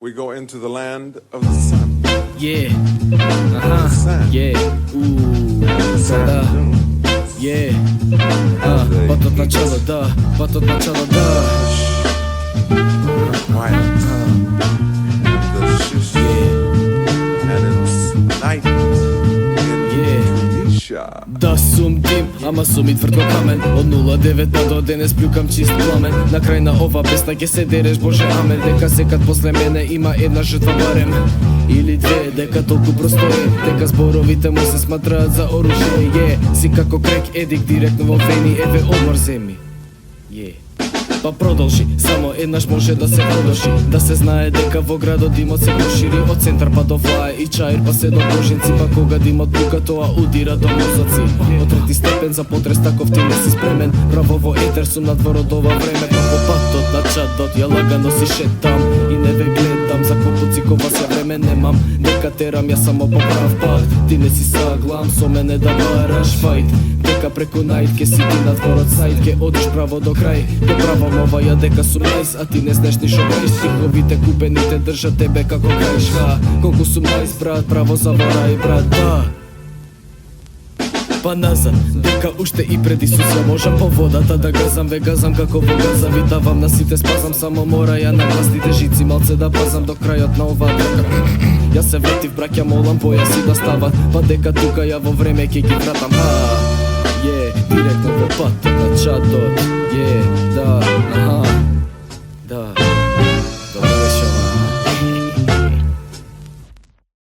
We go into the land of the sun. Yeah. Sand. Yeah. Sada. Yeah. Пат од начало, да. Пат од начало, да. Quiet. The shish. And it's night in Tunisia. Да сум дим, ама сум и тврд ко камен. Од 09 па до денес плюкам чист пламен. На крај на ова песна ќе се дереш, Боже амен. Дека секад после мене има една жртва барем или две, дека толку просто е, дека зборовите му се сматраат за оружје. Си како крек едик директно во вени, еве одмор земи. Па продолжи, само еднаш може да се продолжи. Да се знае дека во градот димот се прошири, од центар па до влаe и чаир па се до Божинци. Па кога димот пука, тоа удира до мозоци. Од трети степен за потрес таков ти не си спремен. Право во етер сум надвор од ова време. Па по патот на чадот ја лагано си шетам и не ве гледам за купуци кога се време немам. Дека терам ја само по прав пат. Ти не си саглам со мене да бараш фајт. Дека преку најд ке си ти надвор од сајд, ке одиш право до крај. Ке право ова ја дека сум најс, а ти не знаеш ни шо правиш. Стиховите купените држат тебе како крајш. Колку сум најс, брат, право заборај, брат, да. Па назад, дека уште и пред Исус ја можам по водата да газам, ве газам како во газа, ви давам на сите спазам, само мора ја на гласните жици малце да пазам до крајот на оваа трка. Јас се вратив, браќа, молам појаси да стават, па дека тука ја во време ќе ги вратам. Директно во патот на чадот, да,